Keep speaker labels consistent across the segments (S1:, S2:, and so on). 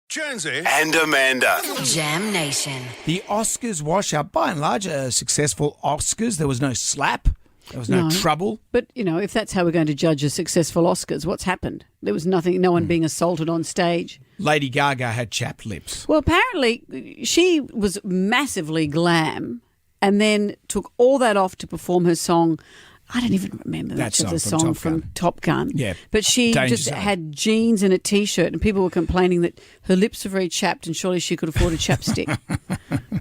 S1: Jonesy
S2: and Amanda.
S3: Jam Nation.
S4: The Oscars wash-up, by and large, a successful Oscars. There was no slap. There was no trouble.
S5: But, you know, if that's how we're going to judge a successful Oscars, what's happened? There was nothing, no one being assaulted on stage.
S4: Lady Gaga had chapped lips.
S5: Well, apparently she was massively glam and then took all that off to perform her song. I don't even remember much of the song from Top Gun.
S4: Yeah.
S5: But she
S4: Danger
S5: just
S4: Zone.
S5: had jeans and a T-shirt, and people were complaining that her lips were very chapped and surely she could afford a chapstick.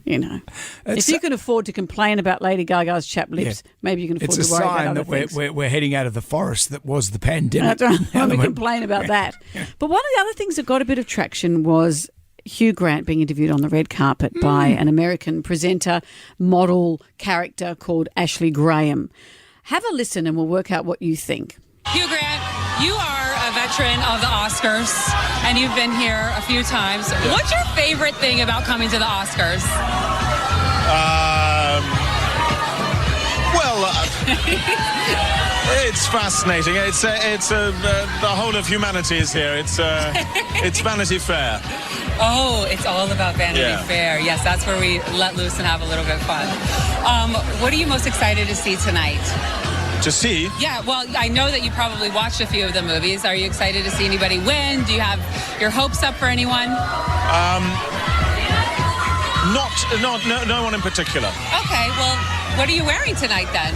S5: You know. If you can afford to complain about Lady Gaga's chapped lips, maybe you can afford to worry about other
S4: It's a sign
S5: things.
S4: that we're heading out of the forest that was the pandemic.
S5: That's right. We complain about that. But one of the other things that got a bit of traction was Hugh Grant being interviewed on the red carpet by an American presenter, model, character called Ashley Graham. Have a listen and we'll work out what you think.
S6: Hugh Grant, you are a veteran of the Oscars, and you've been here a few times. Yeah. What's your favorite thing about coming to the Oscars?
S1: It's fascinating. The whole of humanity is here. It's Vanity Fair.
S6: Oh, it's all about Vanity Fair. Yes, that's where we let loose and have a little bit of fun. What are you most excited to see tonight?
S1: To see?
S6: Yeah, well, I know that you probably watched a few of the movies. Are you excited to see anybody win? Do you have your hopes up for anyone?
S1: No one in particular.
S6: Okay, well, what are you wearing tonight then?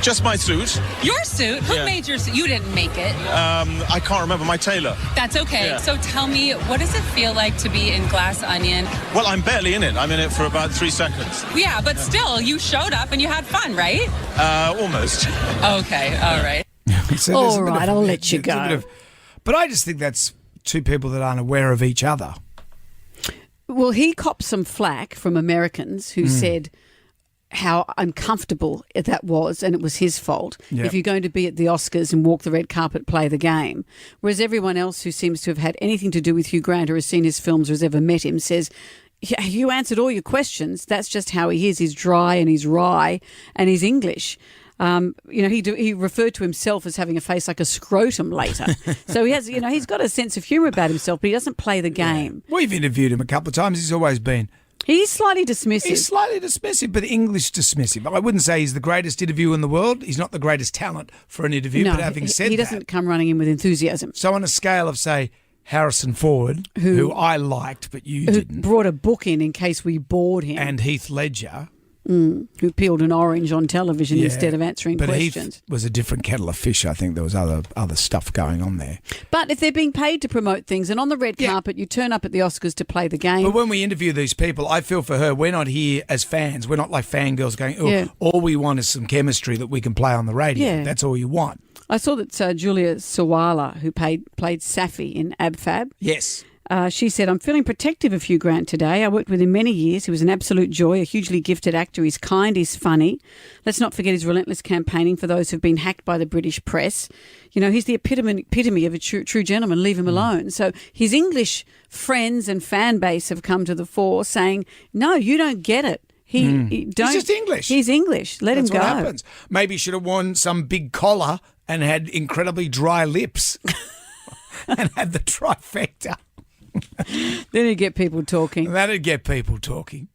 S1: Just my suit.
S6: Your suit? Who made your suit? You didn't make it.
S1: I can't remember, my tailor.
S6: That's okay.
S1: Yeah.
S6: So tell me, what does it feel like to be in Glass Onion?
S1: Well, I'm barely in it. I'm in it for about 3 seconds.
S6: Yeah, but still, you showed up and you had fun, right?
S1: Almost.
S6: Okay, all right.
S4: So
S5: All right, I'll let you go.
S4: But I just think that's two people that aren't aware of each other.
S5: Well, he copped some flack from Americans who said how uncomfortable that was, and it was his fault.
S4: Yep.
S5: If you're going to be at the Oscars and walk the red carpet, play the game. Whereas everyone else who seems to have had anything to do with Hugh Grant or has seen his films or has ever met him says, you answered all your questions. That's just how he is. He's dry and he's wry and he's English. He referred to himself as having a face like a scrotum later. So he's got a sense of humour about himself, but he doesn't play the game.
S4: Yeah. We've interviewed him a couple of times. He's always been...
S5: He's slightly dismissive.
S4: He's slightly dismissive, but English dismissive. I wouldn't say he's the greatest interviewer in the world. He's not the greatest talent for an interview, but having said that...
S5: he doesn't come running in with enthusiasm.
S4: So on a scale of, say, Harrison Ford, who I liked but you didn't...
S5: brought a book in case we bored him.
S4: And Heath Ledger...
S5: who peeled an orange on television instead of answering questions.
S4: Heath was a different kettle of fish. I think there was other stuff going on there.
S5: But if they're being paid to promote things and on the red carpet, you turn up at the Oscars to play the game.
S4: But when we interview these people, I feel for her, we're not here as fans. We're not like fangirls going, all we want is some chemistry that we can play on the radio.
S5: Yeah.
S4: That's all you want.
S5: I saw that Julia Sawala, who played Safi in Ab Fab.
S4: Yes.
S5: She said, I'm feeling protective of Hugh Grant today. I worked with him many years. He was an absolute joy, a hugely gifted actor. He's kind, he's funny. Let's not forget his relentless campaigning for those who've been hacked by the British press. You know, he's the epitome of a true gentleman. Leave him alone. So his English friends and fan base have come to the fore saying, no, you don't get it. He's
S4: just English.
S5: He's English. Let him go.
S4: That's what happens. Maybe he should have worn some big collar and had incredibly dry lips and had the trifecta.
S5: Then you get people talking.
S4: That'd get people talking.